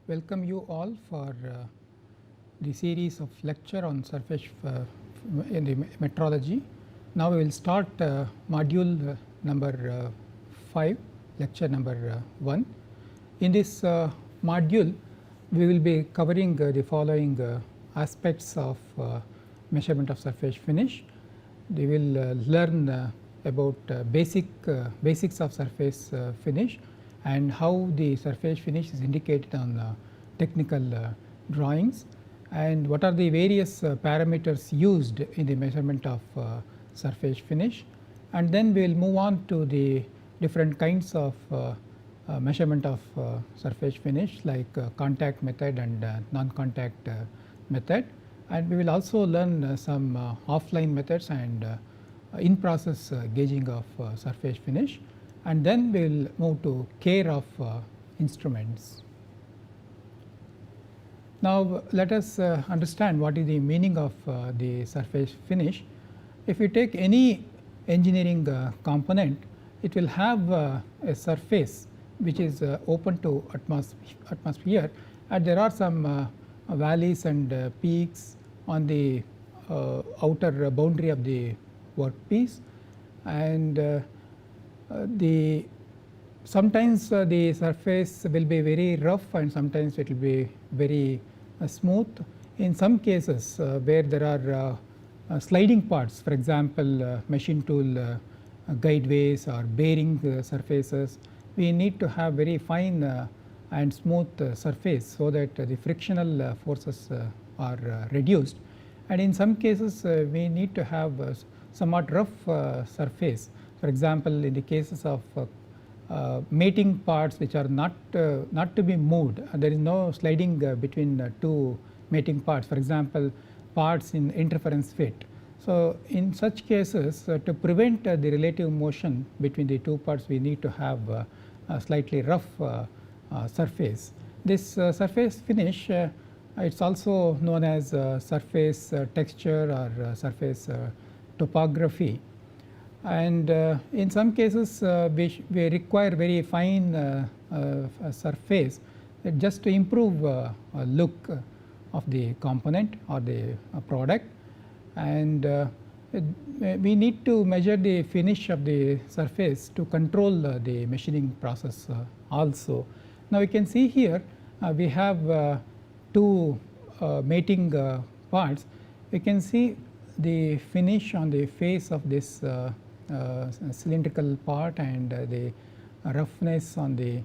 welcome you all for the series of lecture on surface in the metrology. Now we will start module number 5, lecture number 1. In this module we will be covering the following aspects of measurement of surface finish. We will learn about basics of surface finish and how the surface finish is indicated on technical drawings, and what are the various parameters used in the measurement of surface finish. And then we will move on to the different kinds of measurement of surface finish, like contact method and non-contact method, and we will also learn some offline methods and in process gauging of surface finish, and then we will move to care of instruments. Now let us understand what is the meaning of the surface finish. If you take any engineering component, it will have a surface which is open to atmosphere, and there are some valleys and peaks on the outer boundary of the workpiece, and sometimes the surface will be very rough and sometimes it will be very smooth. In some cases where there are sliding parts, for example machine tool guideways or bearing surfaces, we need to have very fine and smooth surface so that the frictional forces are reduced, and in some cases we need to have somewhat rough surface. For example, in the cases of mating parts which are not to be moved, there is no sliding between two mating parts, for example parts in interference fit. So in such cases to prevent the relative motion between the two parts, we need to have a slightly rough surface. This surface finish it is also known as surface texture or surface topography, and in some cases we require very fine surface just to improve look of the component or the product, and we need to measure the finish of the surface to control the machining process also. Now you can see here we have two mating parts. You can see the finish on the face of this cylindrical part and the roughness on the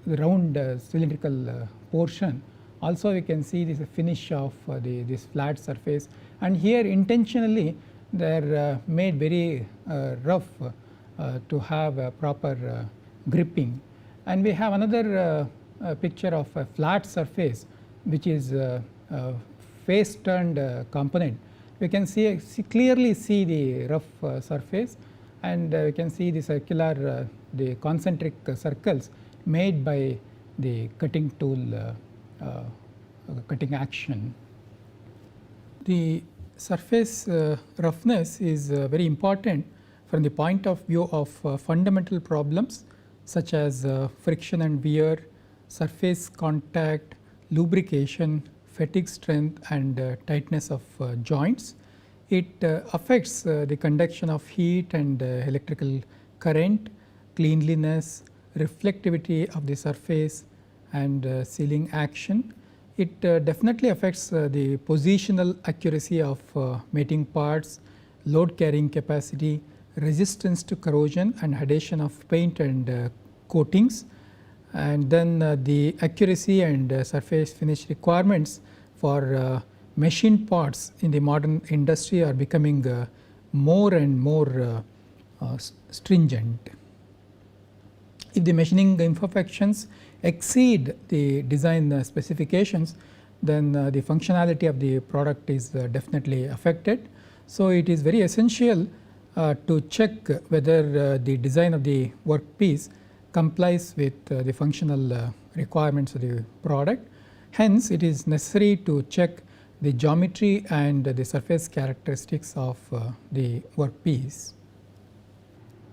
round cylindrical portion. Also we can see this finish of this flat surface, and here intentionally they are made very rough to have a proper gripping. And we have another picture of a flat surface which is face turned component. We can clearly see the rough surface, and we can see the circular the concentric circles made by the cutting tool cutting action. The surface roughness is very important from the point of view of fundamental problems such as friction and wear, surface contact, lubrication, fatigue strength and tightness of joints. It affects the conduction of heat and electrical current, cleanliness, reflectivity of the surface and sealing action. It definitely affects the positional accuracy of mating parts, load carrying capacity, resistance to corrosion and adhesion of paint and coatings, and then the accuracy and surface finish requirements for machine parts in the modern industry are becoming more and more stringent. If the machining imperfections exceed the design specifications, then the functionality of the product is definitely affected. So it is very essential to check whether the design of the workpiece complies with the functional requirements of the product. Hence it is necessary to check the geometry and the surface characteristics of the workpiece.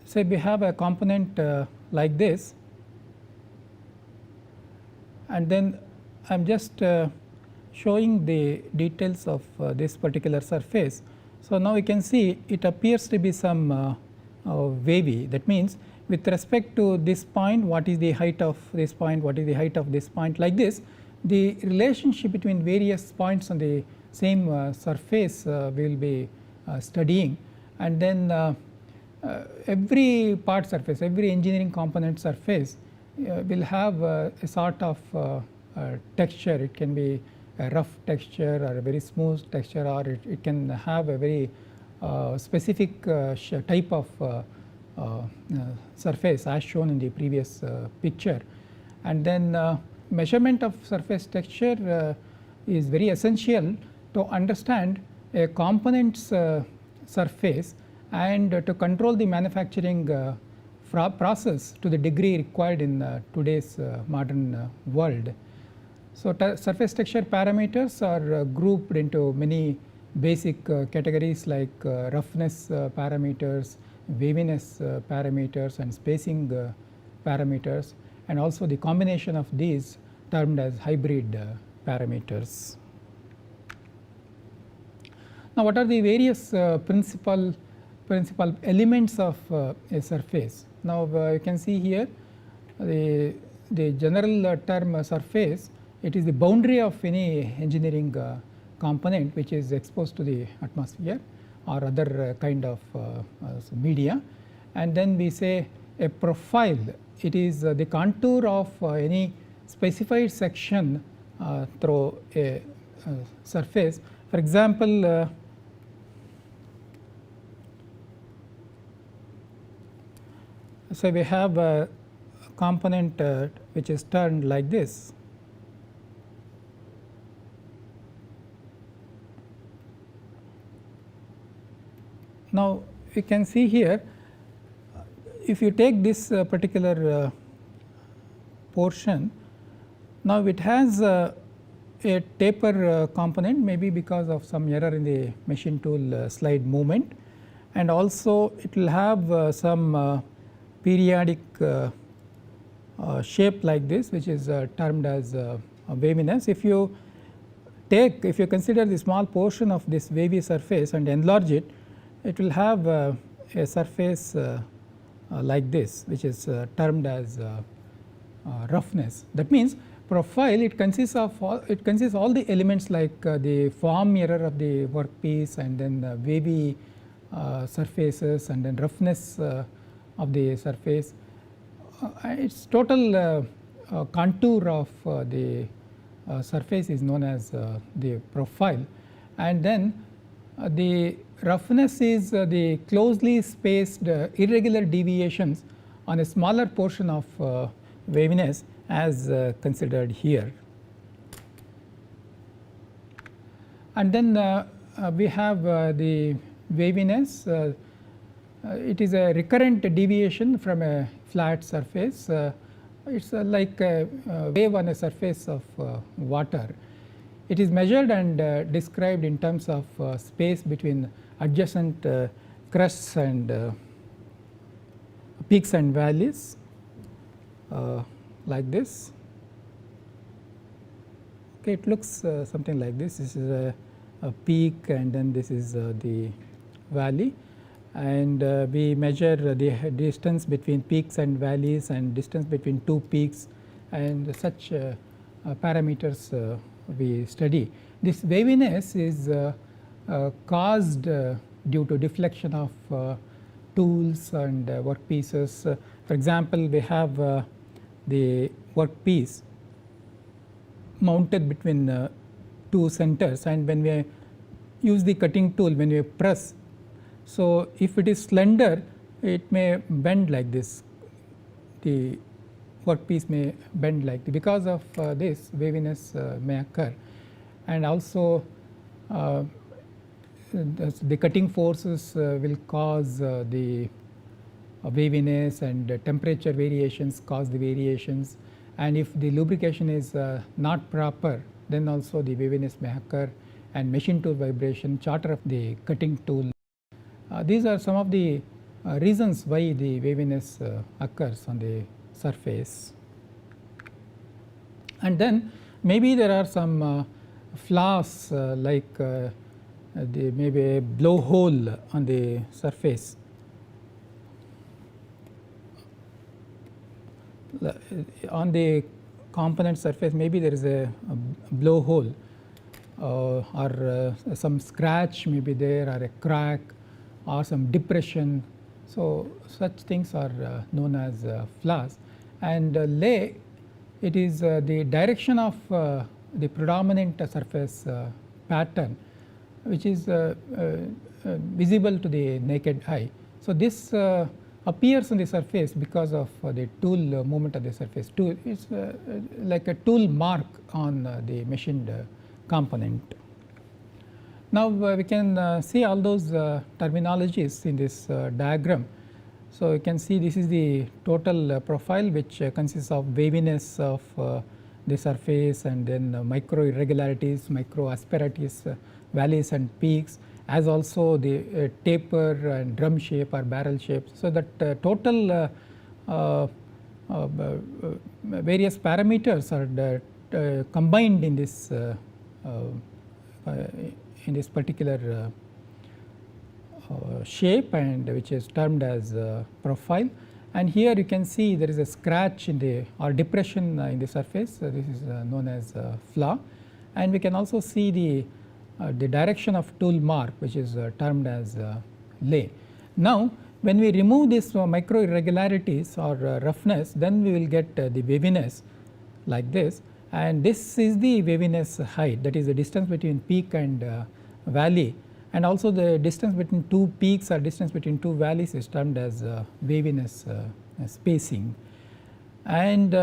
Say we have a component like this, and then I am just showing the details of this particular surface. So, now you can see it appears to be some wavy, that means with respect to this point what is the height of this point, what is the height of this point, like this the relationship between various points on the same surface we will be studying, and then every part surface, every engineering component surface will have a sort of texture. It can be a rough texture or a very smooth texture, or it can have a very specific type of surface as shown in the previous picture. And then measurement of surface texture is very essential to understand a component's surface and to control the manufacturing process to the degree required in today's modern world. So, surface texture parameters are grouped into many basic categories like roughness parameters, waviness parameters and spacing parameters, and also the combination of these termed as hybrid parameters. Now, what are the various principal elements of a surface? Now, you can see here the general term surface, it is the boundary of any engineering component which is exposed to the atmosphere or other kind of media. And then we say a profile, it is the contour of any specified section through a surface. For example, so we have a component which is turned like this. Now, you can see here, if you take this particular portion, now it has a taper component, maybe because of some error in the machine tool slide movement, and also it will have some periodic shape like this, which is termed as waviness. If you consider the small portion of this wavy surface and enlarge it, it will have a surface like this, which is termed as roughness. That means profile, it consists all the elements like the form error of the workpiece, and then wavy surfaces, and then roughness of the surface. Its total contour of the surface is known as the profile, and then the roughness is the closely spaced irregular deviations on a smaller portion of waviness as considered here. And then we have the waviness. It is a recurrent deviation from a flat surface. It is like a wave on a surface of water. It is measured and described in terms of space between adjacent crests and peaks and valleys like this. Okay, it looks something like this. This is a peak, and then this is the valley, and we measure the distance between peaks and valleys and distance between two peaks, and such parameters we study. This waviness is caused due to deflection of tools and workpieces. For example, we have the workpiece mounted between two centers, and when we use the cutting tool, when we press, so if it is slender, it may bend like this. The workpiece may bend like this. Because of this, waviness may occur, and also the cutting forces will cause the waviness, and temperature variations cause the variations, and if the lubrication is not proper, then also the waviness may occur, and machine tool vibration, chatter of the cutting tool. These are some of the reasons why the waviness occurs on the surface. And then maybe there are some flaws like maybe a blowhole on the surface. On the component surface maybe there is a blowhole or some scratch may be there, or a crack or some depression. So, such things are known as flaws. And lay, it is the direction of the predominant surface pattern which is visible to the naked eye. So, this appears on the surface because of the tool movement of the surface. Tool is like a tool mark on the machined component. Now, we can see all those terminologies in this diagram. So, you can see this is the total profile which consists of waviness of the surface, and then micro irregularities, micro asperities, valleys and peaks, as also the taper and drum shape or barrel shape. So, that total various parameters are combined in this particular shape, and which is termed as profile. And here you can see there is a scratch in the or depression in the surface. This is known as flaw, and we can also see the direction of tool mark, which is termed as lay. Now, when we remove these micro irregularities or roughness, then we will get the waviness like this, and this is the waviness height, that is the distance between peak and valley, and also the distance between two peaks or distance between two valleys is termed as waviness spacing. And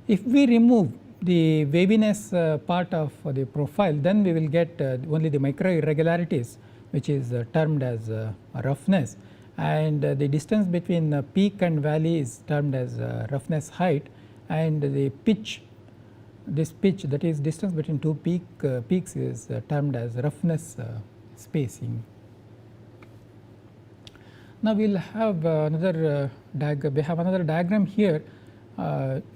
if we remove the waviness part of the profile, then we will get only the micro irregularities, which is termed as roughness, and the distance between peak and valley is termed as roughness height, and the pitch, this pitch, that is distance between two peaks is termed as roughness spacing. Now, we will have another diagram. We have another diagram here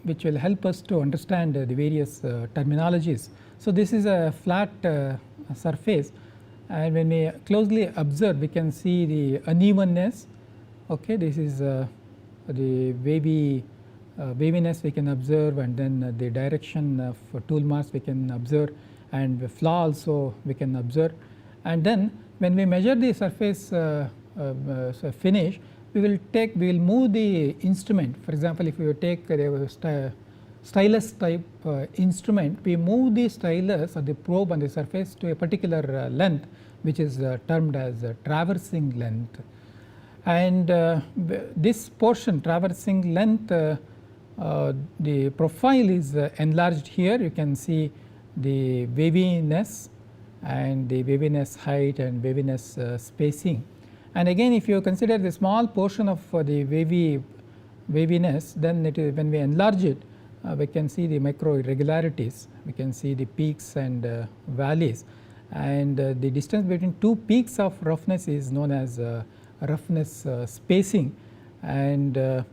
which will help us to understand the various terminologies. So, this is a flat surface, and when we closely observe, we can see the unevenness. Okay, this is the waviness we can observe, and then the direction of tool marks we can observe, and flaw also we can observe. And then when we measure the surface finish, we will move the instrument. For example, if you take a stylus type instrument, we move the stylus or the probe on the surface to a particular length, which is termed as traversing length. And this portion, traversing length, the profile is enlarged here. You can see the waviness and the waviness height and waviness spacing. And again, if you consider the small portion of the waviness, then it is, when we enlarge it, we can see the micro irregularities, we can see the peaks and valleys, and the distance between two peaks of roughness is known as roughness spacing. And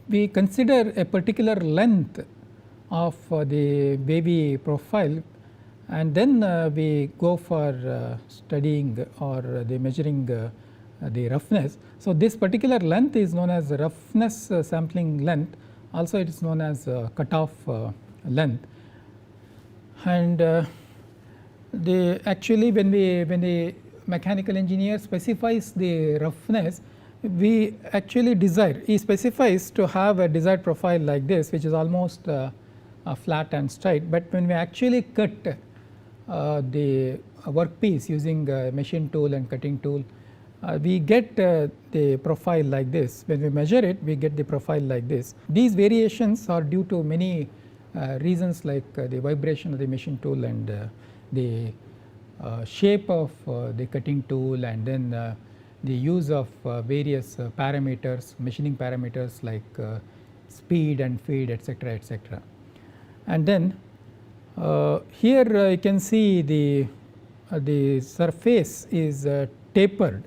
we consider a particular length of the wavy profile, and then we go for studying or the measuring the roughness. So, this particular length is known as roughness sampling length, also it is known as cutoff length. And actually when the mechanical engineer specifies the roughness, we actually desire, he specifies to have a desired profile like this, which is almost flat and straight. But when we actually cut the workpiece using machine tool and cutting tool, we get the profile like this. When we measure it, we get the profile like this. These variations are due to many reasons, like the vibration of the machine tool and the shape of the cutting tool, and then the use of various parameters, machining parameters like speed and feed, etc., etc. And then here you can see the surface is tapered.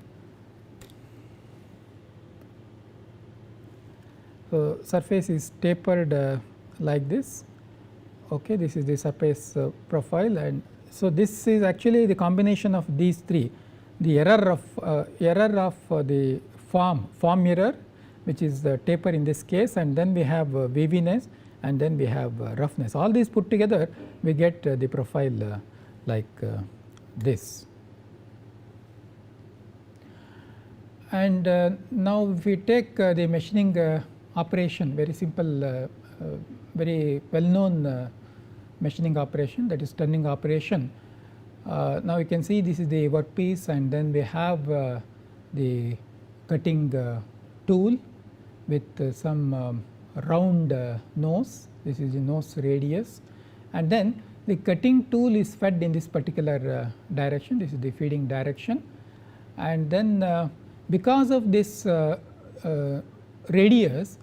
So, surface is tapered like this. Okay, this is the surface profile, and so this is actually the combination of these three, the error of the form error, which is the taper in this case, and then we have waviness, and then we have roughness. All these put together we get the profile like this. And now if we take the machining operation, very simple, very well known machining operation, that is turning operation. Now you can see this is the workpiece, and then we have the cutting tool with some round nose. This is the nose radius, and then the cutting tool is fed in this particular direction. This is the feeding direction, and then because of this radius,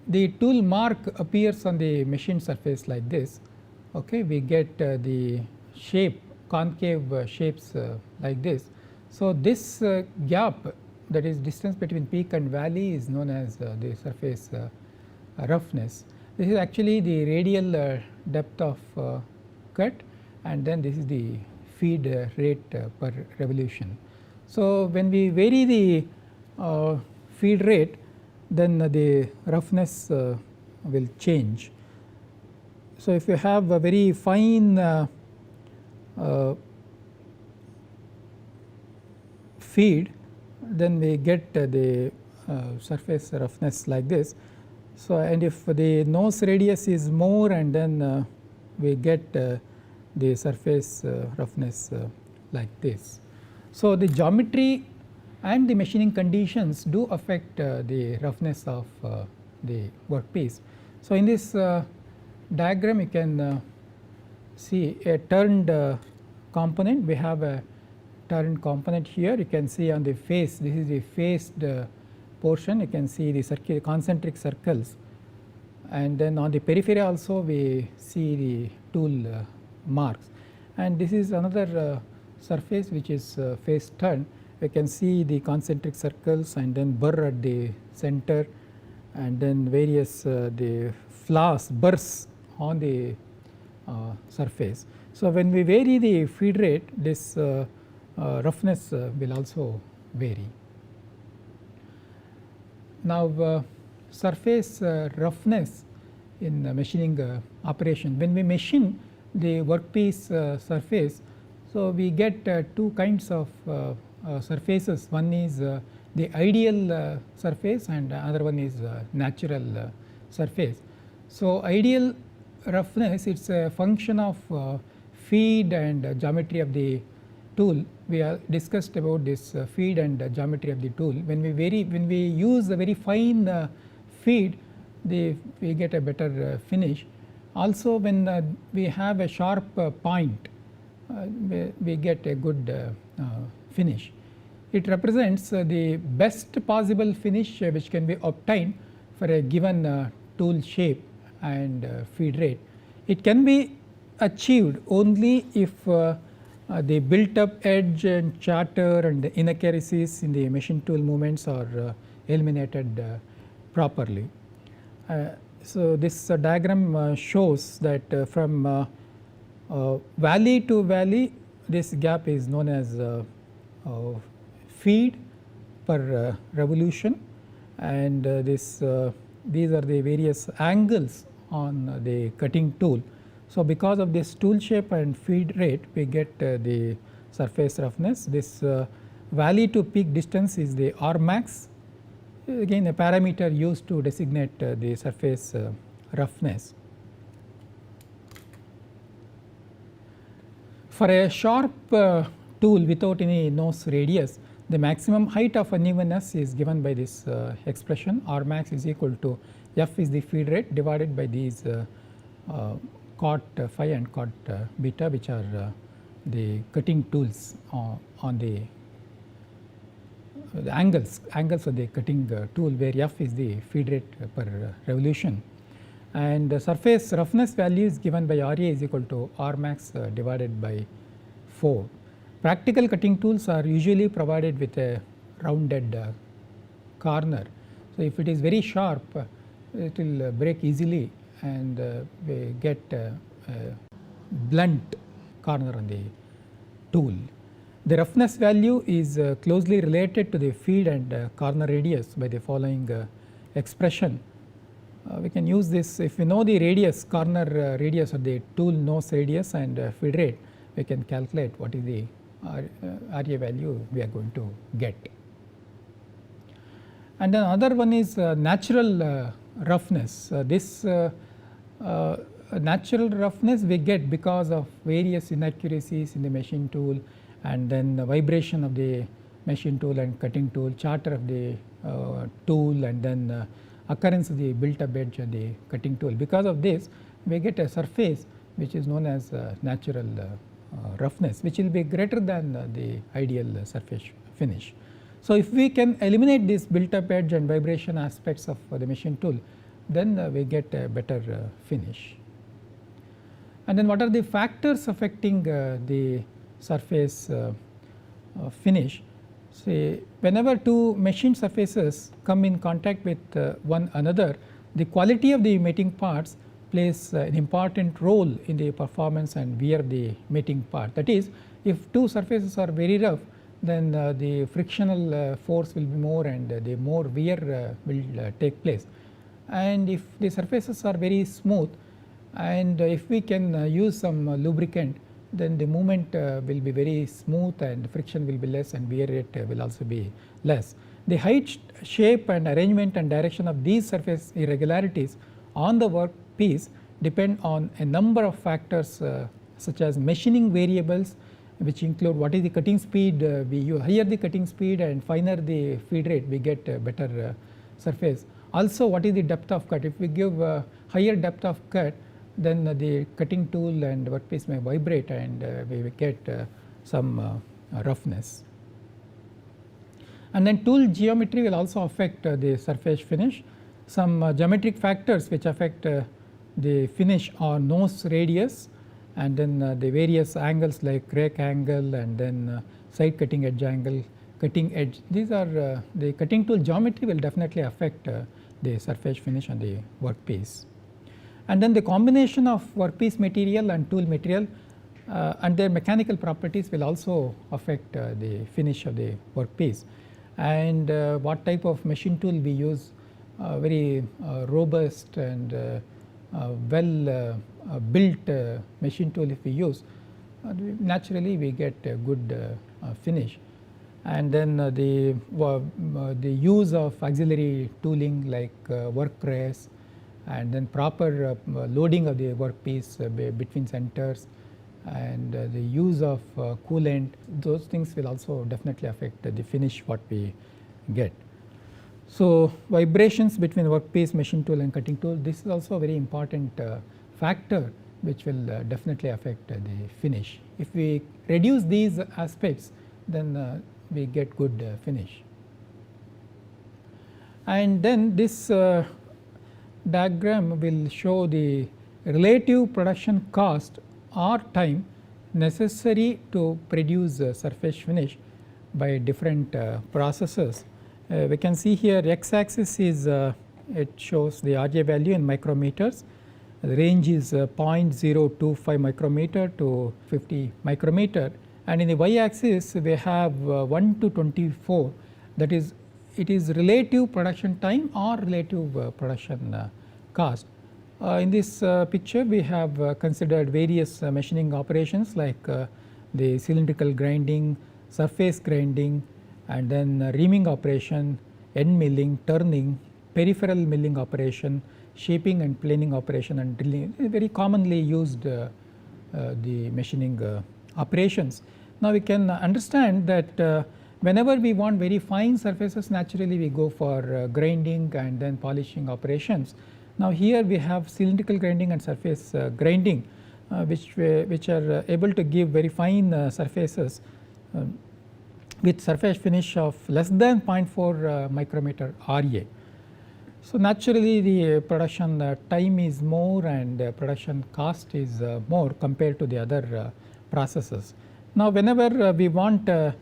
the tool mark appears on the machine surface like this. Okay, we get the shape, concave shapes like this. So this gap, that is distance between peak and valley, is known as the surface roughness. This is actually the radial depth of cut, and then this is the feed rate per revolution. So when we vary the feed rate, then the roughness will change. So if you have a very fine feed, then we get the surface roughness like this. So and if the nose radius is more, and then we get the surface roughness like this. So the geometry and the machining conditions do affect the roughness of the workpiece. So in this diagram you can see a turned component. We have a turned component here. You can see on the face, this is the faced portion. You can see the concentric circles, and then on the periphery also we see the tool marks. And this is another surface which is face turned. You can see the concentric circles, and then burr at the center, and then various the flaws, burrs on the surface. So when we vary the feed rate, this roughness will also vary. Now surface roughness in machining operation, when we machine the workpiece surface, so we get two kinds of surfaces. One is the ideal surface, and another one is natural surface. So ideal roughness, it's a function of feed and geometry of the tool. We have discussed about this feed and geometry of the tool. When we use a very fine feed, we get a better finish. Also when we have a sharp point, we get a good finish. It represents the best possible finish which can be obtained for a given tool shape and feed rate. It can be achieved only if the built up edge and chatter and the inaccuracies in the machine tool movements are eliminated properly. So this diagram shows that from valley to valley, this gap is known as feed per revolution, and these are the various angles on the cutting tool. So because of this tool shape and feed rate, we get the surface roughness. This valley to peak distance is the R max, again a parameter used to designate the surface roughness. For a sharp tool without any nose radius, the maximum height of unevenness is given by this expression. R max is equal to F is the feed rate divided by these cot phi and cot beta, which are the cutting tools on the angles of the cutting tool, where F is the feed rate per revolution. And the surface roughness value is given by RA is equal to R max divided by 4. Practical cutting tools are usually provided with a rounded corner. So if it is very sharp, it will break easily, and we get a blunt corner on the tool. The roughness value is closely related to the feed and corner radius by the following expression. We can use this if we know the radius, corner radius or the tool nose radius and feed rate, we can calculate what is the RA value we are going to get. And then another one is natural roughness. This natural roughness we get because of various inaccuracies in the machine tool, and then the vibration of the machine tool and cutting tool, charter of the tool, and then occurrence of the built up edge of the cutting tool. Because of this we get a surface which is known as natural roughness, which will be greater than the ideal surface finish. So, if we can eliminate this built up edge and vibration aspects of the machine tool, then we get a better finish. And then what are the factors affecting the surface finish? Say whenever two machine surfaces come in contact with one another, the quality of the mating parts plays an important role in the performance and wear of the mating part. That is, if two surfaces are very rough, then the frictional force will be more and the more wear will take place. And if the surfaces are very smooth, and if we can use some lubricant, then the movement will be very smooth and friction will be less and wear rate will also be less. The height, shape and arrangement and direction of these surface irregularities on the workpiece depend on a number of factors such as machining variables, which include what is the cutting speed we use. Higher the cutting speed and finer the feed rate, we get a better surface. Also, what is the depth of cut? If we give higher depth of cut, then the cutting tool and workpiece may vibrate and we will get some roughness. And then tool geometry will also affect the surface finish. Some geometric factors which affect the finish are nose radius, and then the various angles like rake angle, and then side cutting edge angle, cutting edge. These are the cutting tool geometry will definitely affect the surface finish on the workpiece. And then the combination of workpiece material and tool material and their mechanical properties will also affect the finish of the workpiece. And what type of machine tool we use, very robust and well built machine tool if we use, naturally we get a good finish. And then the use of auxiliary tooling like work race, and then proper loading of the workpiece between centers, and the use of coolant, those things will also definitely affect the finish what we get. So, vibrations between workpiece, machine tool and cutting tool, this is also a very important factor which will definitely affect the finish. If we reduce these aspects, then we get good finish. And then this diagram will show the relative production cost or time necessary to produce surface finish by different processes. We can see here x axis is it shows the RJ value in micrometers. The range is 0.025 micrometer to 50 micrometer, and in the y axis we have 1 to 24, that is it is relative production time or relative production cost. In this picture we have considered various machining operations like the cylindrical grinding, surface grinding, and then reaming operation, end milling, turning, peripheral milling operation, shaping and planing operation, and drilling, very commonly used the machining operations. Now we can understand that whenever we want very fine surfaces, naturally we go for grinding and then polishing operations. Now here we have cylindrical grinding and surface grinding which are able to give very fine surfaces with surface finish of less than 0.4 micrometer RA. So naturally the production time is more and production cost is more compared to the other processes. Now whenever we want a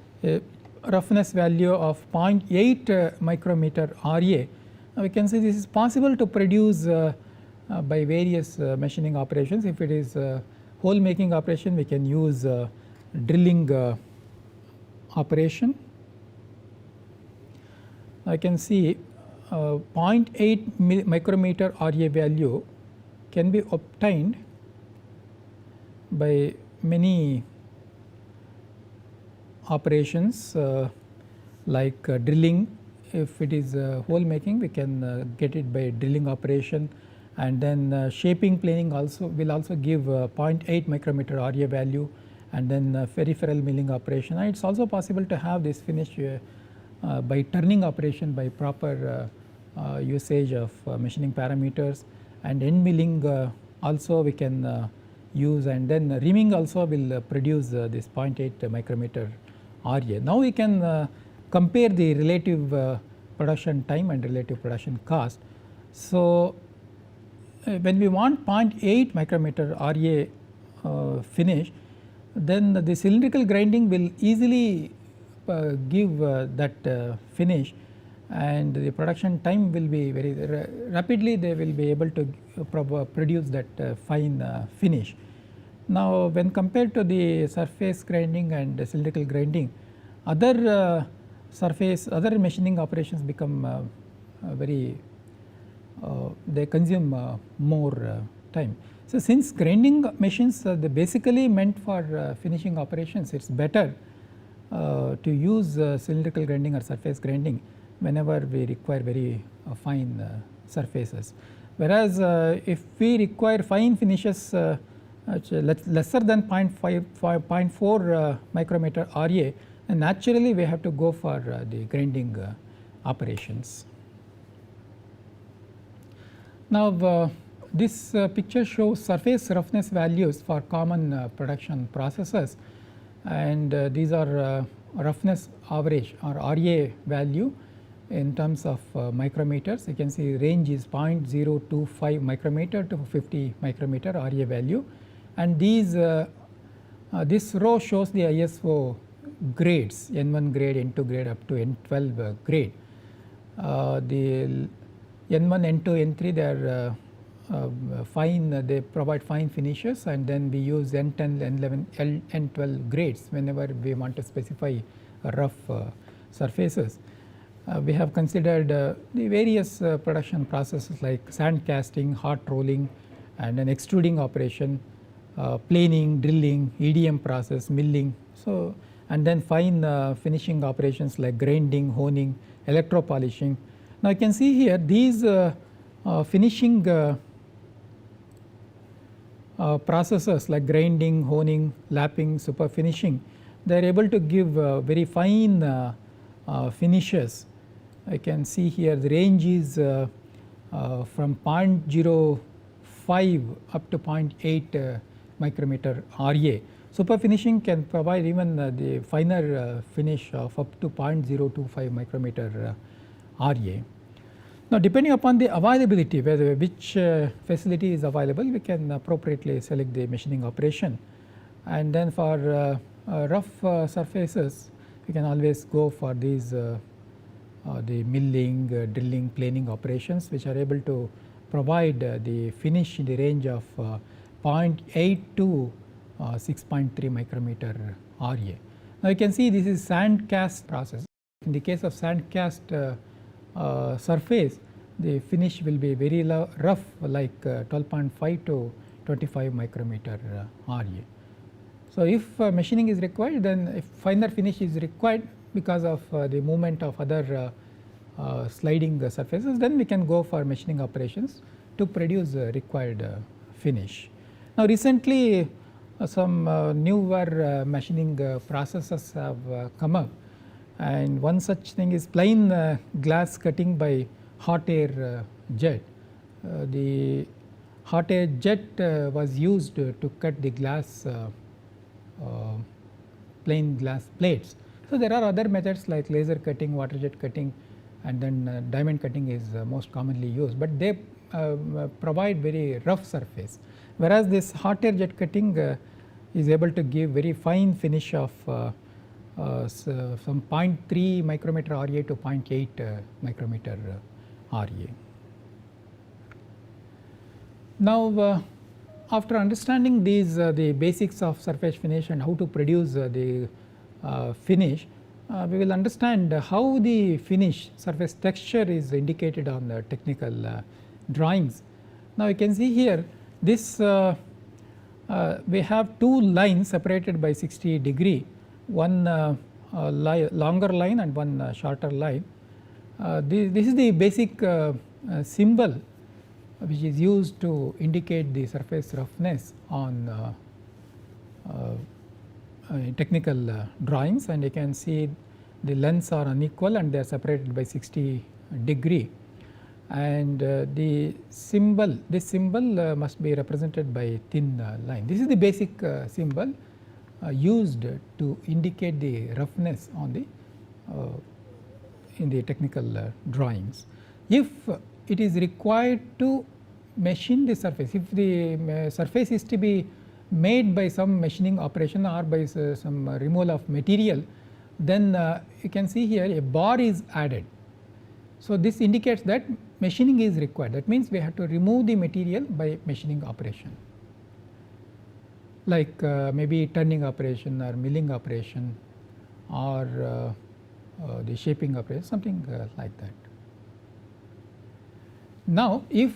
roughness value of 0.8 micrometer RA, we can say this is possible to produce by various machining operations. If it is hole making operation, we can use drilling operation. I can see 0.8 micrometer RA value can be obtained by many operations like drilling. If it is hole making, we can get it by drilling operation, and then shaping planing also will also give 0.8 micrometer RA value, and then peripheral milling operation. And it is also possible to have this finish by turning operation by proper usage of machining parameters, and end milling also we can use, and then reaming also will produce this 0.8 micrometer RA. Now we can compare the relative production time and relative production cost. So when we want 0.8 micrometer RA finish, then the cylindrical grinding will easily give that finish, and the production time will be very rapidly. They will be able to produce that fine finish. Now when compared to the surface grinding and cylindrical grinding, other other machining operations become very they consume more time. So since grinding machines are basically meant for finishing operations, it is better to use cylindrical grinding or surface grinding whenever we require very fine surfaces. Whereas if we require fine finishes lesser than 0.4 micrometer RA, and naturally we have to go for the grinding operations. Now this picture shows surface roughness values for common production processes, and these are roughness average or RA value in terms of micrometers. You can see range is 0.025 micrometer to 50 micrometer RA value, and these this row shows the ISO grades, N1 grade, N2 grade up to N12 grade. The N1, N2, N3 they are fine, they provide fine finishes, and then we use N10, N11, N12 grades whenever we want to specify rough surfaces. We have considered the various production processes like sand casting, hot rolling, and an extruding operation, planing, drilling, EDM process, milling. So and then fine finishing operations like grinding, honing, electro polishing. Now you can see here these finishing processes like grinding, honing, lapping, super finishing, they are able to give very fine finishes. I can see here the range is from 0.05 up to 0.8 micrometer RA. Super finishing can provide even the finer finish of up to 0.025 micrometer RA. Now depending upon the availability, whether which facility is available, we can appropriately select the machining operation. And then for rough surfaces, we can always go for these the milling, drilling, planing operations, which are able to provide the finish in the range of 0.8 to 6.3 micrometer RA. Now you can see this is sand cast process. In the case of sand cast surface, the finish will be very rough, like 12.5 to 25 micrometer RA. So if machining is required, then if finer finish is required because of the movement of other sliding surfaces, then we can go for machining operations to produce required finish. Now recently some newer machining processes have come up, and one such thing is plain glass cutting by hot air jet. The hot air jet was used to cut the glass plain glass plates. So there are other methods like laser cutting, water jet cutting, and then diamond cutting is most commonly used, but they provide very rough surface, whereas this hot air jet cutting is able to give very fine finish of from 0.3 micrometer RA to 0.8 micrometer RA. Now after understanding these the basics of surface finish and how to produce the finish, we will understand how the finish surface texture is indicated on the technical drawings. Now you can see here this we have two lines separated by 60°, one longer line and one shorter line. This is the basic symbol which is used to indicate the surface roughness on technical drawings, and you can see the lengths are unequal and they are separated by 60°, and this symbol must be represented by a thin line. This is the basic symbol used to indicate the roughness on the in the technical drawings. If it is required to machine the surface, if the surface is to be made by some machining operation or by some removal of material, then you can see here a bar is added. So this indicates that machining is required. That means we have to remove the material by machining operation, like maybe turning operation or milling operation or the shaping operation, something like that. Now if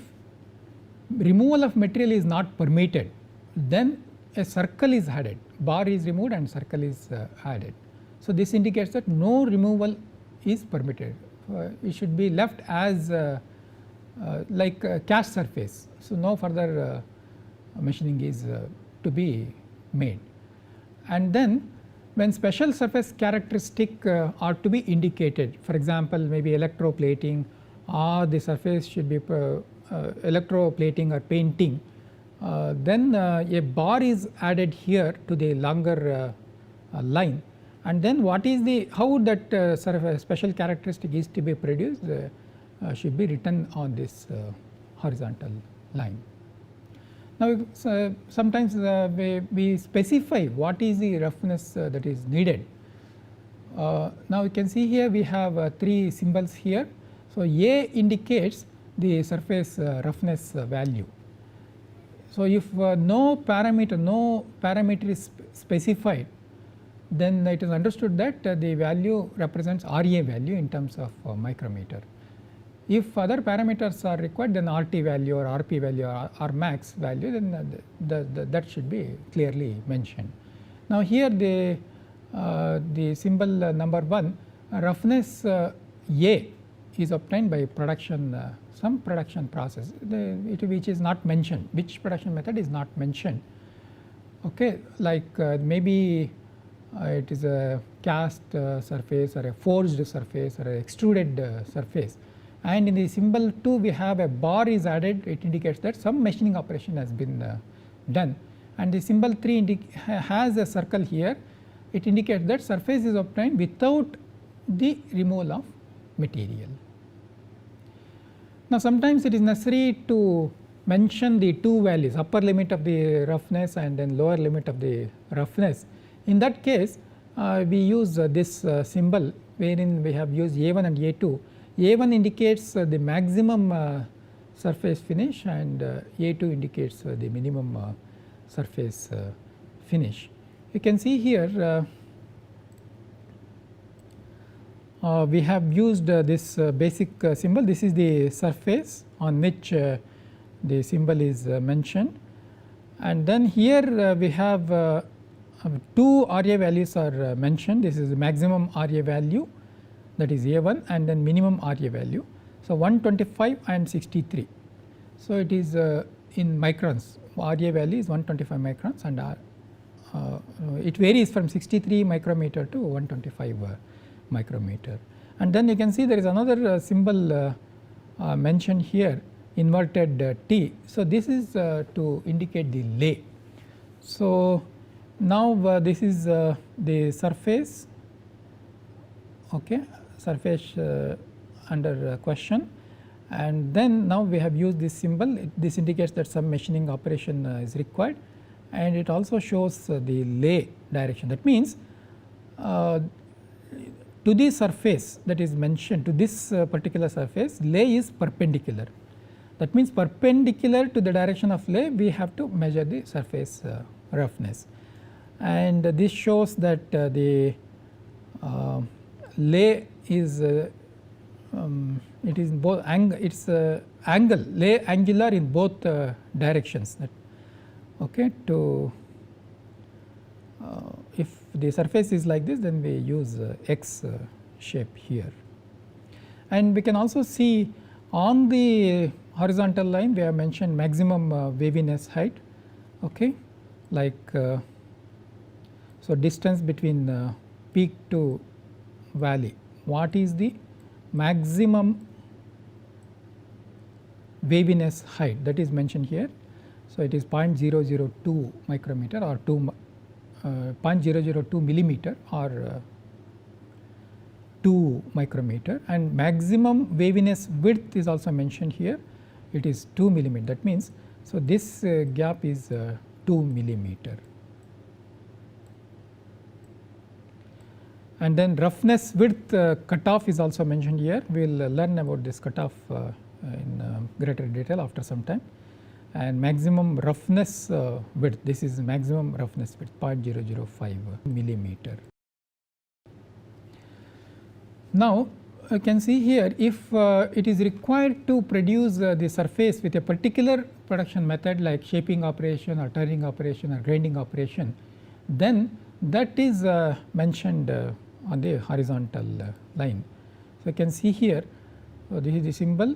removal of material is not permitted, then a circle is added, bar is removed and circle is added. So this indicates that no removal is permitted, it should be left as like cast surface. So no further machining is to be made. And then when special surface characteristic are to be indicated, for example maybe electroplating, or the surface should be electroplating or painting, then a bar is added here to the longer line, and then what is the how that surface special characteristic is to be produced should be written on this horizontal line. Now sometimes we specify what is the roughness that is needed. Now you can see here we have three symbols here. So A indicates the surface roughness value. So if no parameter is specified, then it is understood that the value represents RA value in terms of micrometer. If other parameters are required, then RT value or RP value or max value, then that should be clearly mentioned. Now here the symbol number 1, roughness A is obtained by production some production process which is not mentioned, which production method is not mentioned. Okay, like maybe it is a cast surface or a forged surface or a extruded surface, and in the symbol 2 we have a bar is added, it indicates that some machining operation has been done, and the symbol 3 has a circle here, it indicates that surface is obtained without the removal of material. Now sometimes it is necessary to mention the two values, upper limit of the roughness and then lower limit of the roughness. In that case we use this symbol wherein we have used A1 and A2. A1 indicates the maximum surface finish and A2 indicates the minimum surface finish. You can see here we have used this basic symbol. This is the surface on which the symbol is mentioned, and then here we have two RA values are mentioned. This is the maximum RA value, that is A1, and then minimum RA value. So 125 and 63. So it is in microns, RA value is 125 microns, and it varies from 63 micrometer to 125 micrometer. And then you can see there is another symbol mentioned here, inverted T. So this is to indicate the lay. So now this is the surface, okay, surface under question, and then now we have used this symbol. This indicates that some machining operation is required, and it also shows the lay direction. That means to the surface that is mentioned, to this particular surface, lay is perpendicular. That means perpendicular to the direction of lay we have to measure the surface roughness, and this shows that the lay is it is both its angle lay angular in both directions. That okay, to if the surface is like this, then we use X shape here. And we can also see on the horizontal line we have mentioned maximum waviness height, okay, like so distance between peak to valley, what is the maximum waviness height, that is mentioned here. So, it is 0.002 micrometer or 0.002 millimeter or 2 micrometer, and maximum waviness width is also mentioned here, it is 2 millimeter. That means, so this gap is 2 millimeter. And then roughness width cutoff is also mentioned here. We will learn about this cutoff in greater detail after some time. And maximum roughness width, this is maximum roughness width 0.005 millimeter. Now, you can see here, if it is required to produce the surface with a particular production method like shaping operation or turning operation or grinding operation, then that is mentioned on the horizontal line. So, you can see here, this is the symbol,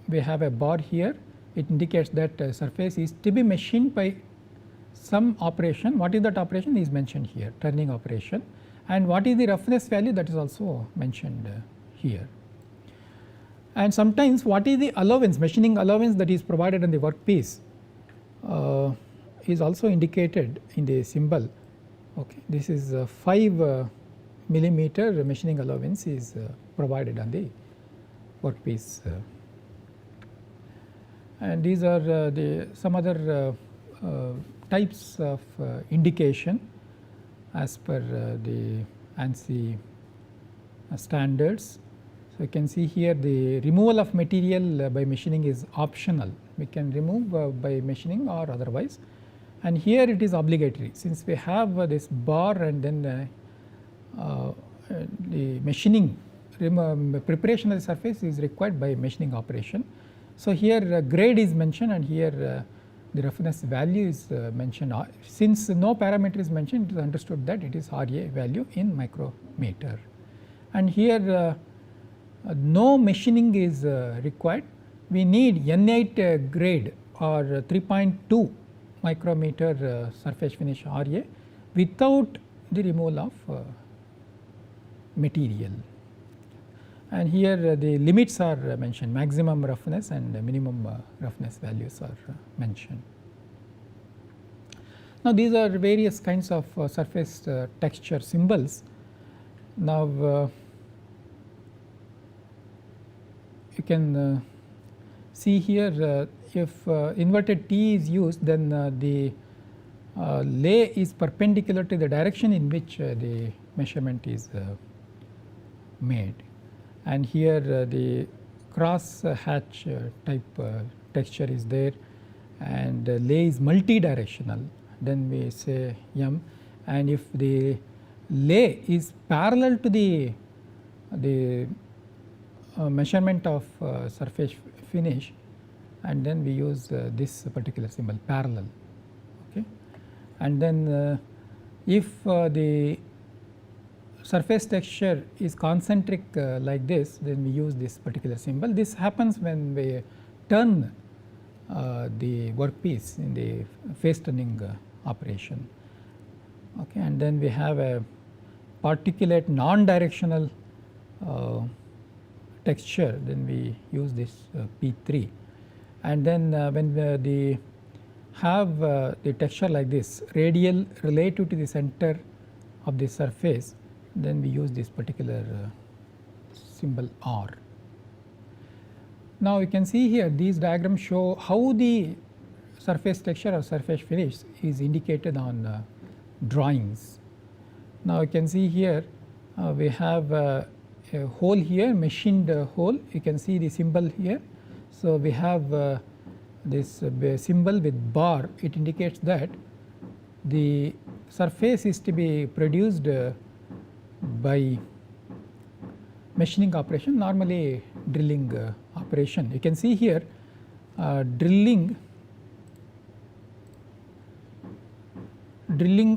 we have a bar here, it indicates that surface is to be machined by some operation. What is that operation is mentioned here, turning operation, and what is the roughness value, that is also mentioned here. And sometimes what is the allowance, machining allowance that is provided on the workpiece is also indicated in the symbol. Okay. This is 5 millimeter machining allowance is provided on the workpiece. And these are the some other types of indication as per the ANSI standards. So, you can see here the removal of material by machining is optional, we can remove by machining or otherwise, and here it is obligatory, since we have this bar and then the machining preparation of the surface is required by machining operation. So, here grade is mentioned and here the roughness value is mentioned. Since no parameter is mentioned, it is understood that it is RA value in micrometer. And here no machining is required, we need N8 grade or 3.2 micrometer surface finish RA without the removal of material. And here the limits are mentioned, maximum roughness and minimum roughness values are mentioned. Now, these are various kinds of surface texture symbols. Now, you can see here if inverted T is used, then the lay is perpendicular to the direction in which the measurement is made. And here the cross hatch type texture is there, and lay is multi-directional, then we say M. And if the lay is parallel to the measurement of surface finish, and then we use this particular symbol, parallel. Okay. And then if the surface texture is concentric like this, then we use this particular symbol. This happens when we turn the workpiece in the face turning operation. Okay. And then we have a particulate non-directional texture, then we use this P3. And then when the have the texture like this, radial relative to the center of the surface, then we use this particular symbol R. Now, you can see here these diagrams show how the surface texture or surface finish is indicated on drawings. Now, you can see here we have a hole here, machined hole, you can see the symbol here. So, we have this symbol with bar, it indicates that the surface is to be produced by machining operation, normally drilling operation. You can see here drilling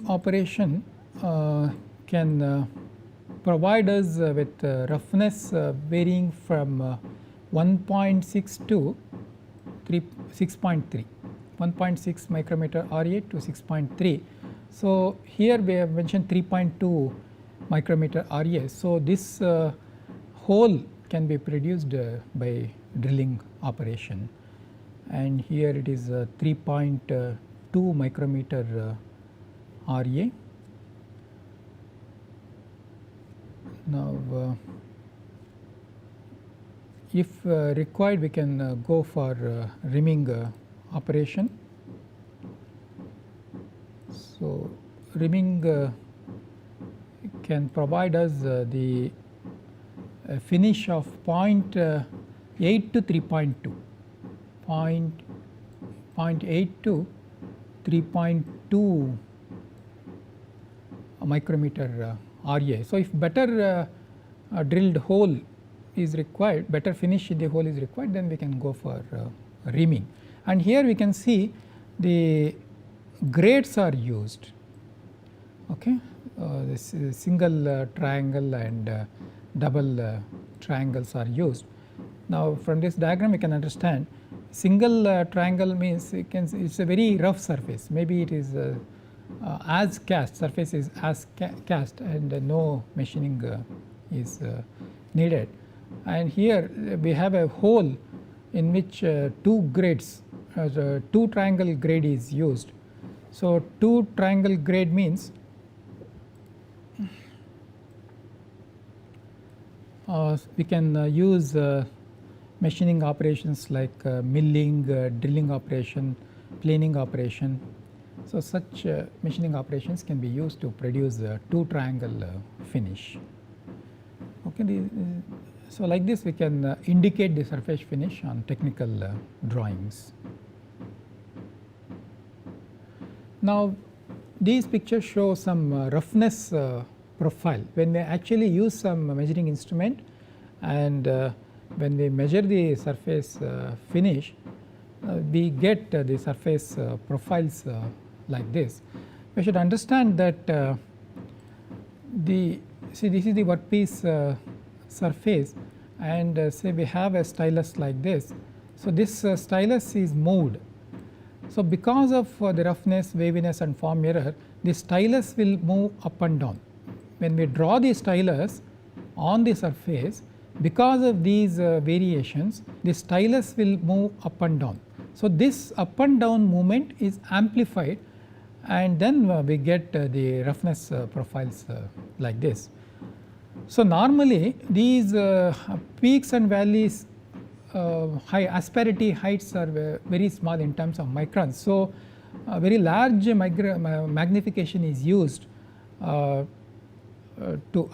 operation can provide us with roughness varying from 1.6 to 6.3, 1.6 micrometer RA to 6.3. So, here we have mentioned 3.2 micrometer RA. So, this hole can be produced by drilling operation, and here it is 3.2 micrometer RA. Now, if required, we can go for rimming operation. So, rimming can provide us the finish of 0.8 to 3.2, 0.8 to 3.2 micrometer RA. So, if better drilled hole is required, better finish in the hole is required, then we can go for rimming. And here we can see the grades are used. Okay, this single triangle and double triangles are used. Now, from this diagram we can understand single triangle means it is a very rough surface, maybe it is as cast, surface is as cast, and no machining is needed. And here we have a hole in which two grades, two triangle grade is used. So, two triangle grade means we can use machining operations like milling, drilling operation, planing operation. So, such machining operations can be used to produce two triangle finish. Okay, so like this we can indicate the surface finish on technical drawings. Now, these pictures show some roughness profile. When we actually use some measuring instrument and when we measure the surface finish, we get the surface profiles like this. We should understand that this is the workpiece surface, and say we have a stylus like this. So, this stylus is moved. So, because of the roughness, waviness and form error, the stylus will move up and down. When we draw the stylus on the surface, because of these variations, the stylus will move up and down. So, this up and down movement is amplified, and then we get the roughness profiles like this. So, normally these peaks and valleys, high asperity heights are very small in terms of microns. So, very large magnification is used to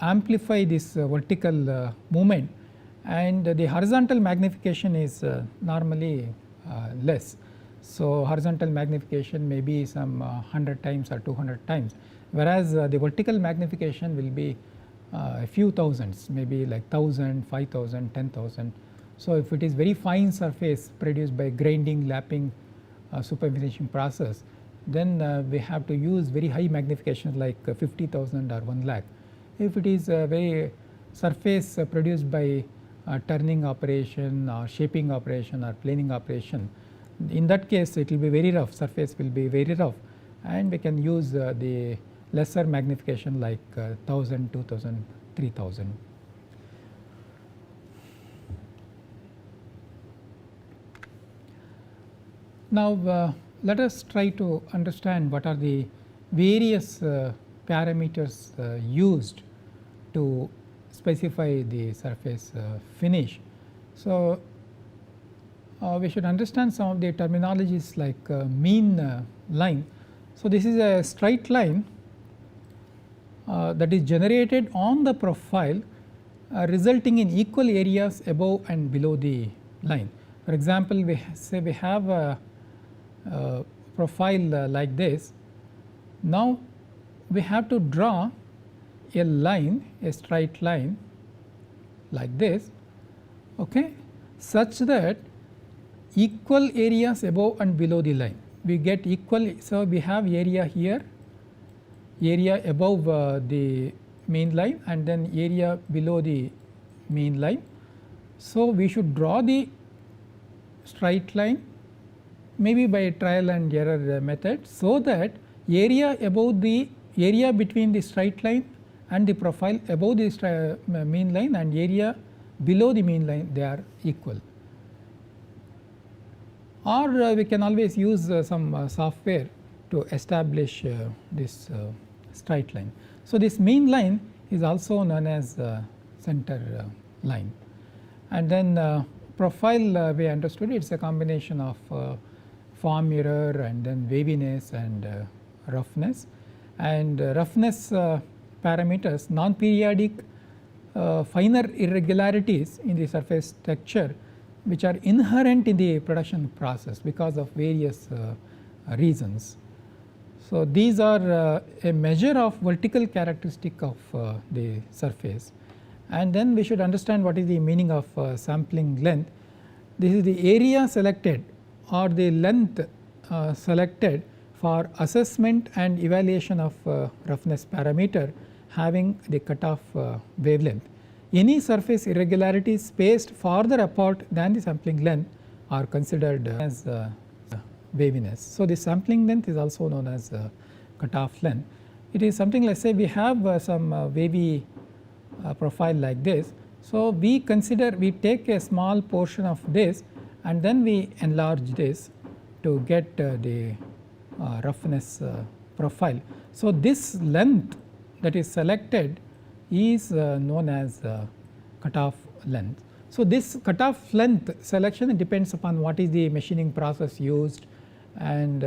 amplify this vertical movement, and the horizontal magnification is normally less. So, horizontal magnification may be some 100 times or 200 times, whereas the vertical magnification will be a few thousands, maybe like 1000, 5000, 10,000. So, if it is very fine surface produced by grinding, lapping, superfinishing process, then we have to use very high magnification like 50,000 or 1 lakh. If it is a very surface produced by turning operation or shaping operation or planing operation, in that case it will be very rough, surface will be very rough, and we can use the lesser magnification like 1000, 2000, 3000. Now, let us try to understand what are the various parameters used to specify the surface finish. So, we should understand some of the terminologies like mean line. So, this is a straight line that is generated on the profile resulting in equal areas above and below the line. For example, we say we have a profile like this. Now we have to draw a line, a straight line like this, okay, such that equal areas above and below the line we get equal. So, we have area here, area above the mean line and then area below the mean line. So, we should draw the straight line maybe by trial and error method, so that area above the area between the straight line and the profile above the mean line and area below the mean line, they are equal. Or we can always use some software to establish this straight line. So, this mean line is also known as center line, and then profile we understood it is a combination of form error and then waviness and roughness, and roughness parameters, non-periodic finer irregularities in the surface texture which are inherent in the production process because of various reasons. So, these are a measure of vertical characteristic of the surface, and then we should understand what is the meaning of sampling length. This is the area selected or the length selected for assessment and evaluation of roughness parameter having the cutoff wavelength. Any surface irregularities spaced farther apart than the sampling length are considered as waviness. So, the sampling length is also known as cutoff length. It is something, let us say we have some wavy profile like this. So, we take a small portion of this and then we enlarge this to get the roughness profile. So, this length that is selected is known as cutoff length. So, this cutoff length selection depends upon what is the machining process used, and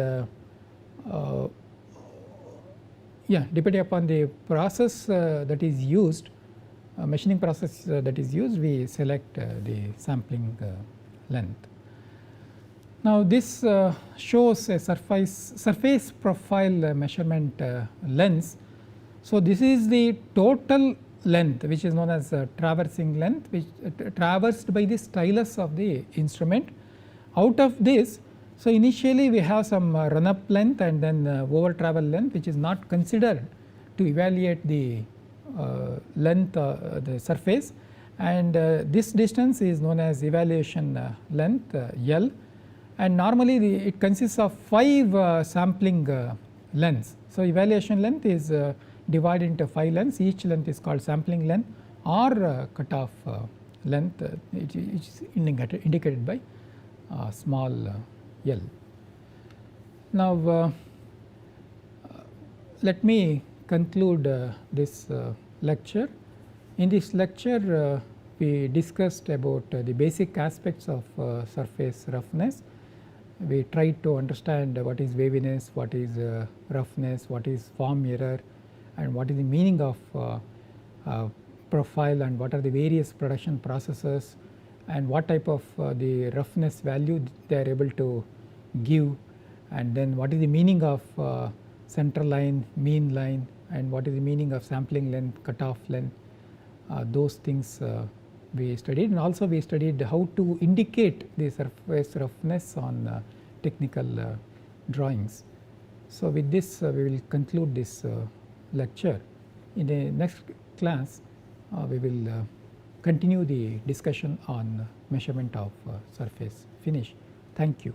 depending upon the process that is used, machining process that is used, we select the sampling length. Now, this shows a surface profile measurement lens. So, this is the total length which is known as traversing length, which traversed by the stylus of the instrument. Out of this, so initially we have some run up length and then over travel length, which is not considered to evaluate the length the surface, and this distance is known as evaluation length L, and normally it consists of 5 sampling lengths. So, evaluation length is divided into 5 lengths, each length is called sampling length or cutoff length, which is indicated by small l. Now, let me conclude this lecture. In this lecture, we discussed about the basic aspects of surface roughness. We tried to understand what is waviness, what is roughness, what is form error, and what is the meaning of profile, and what are the various production processes, and what type of the roughness value they are able to give, and then what is the meaning of center line, mean line, and what is the meaning of sampling length, cutoff length. Those things we studied, and also we studied how to indicate the surface roughness on technical drawings. So, with this we will conclude this lecture. In the next class we will continue the discussion on measurement of surface finish. Thank you.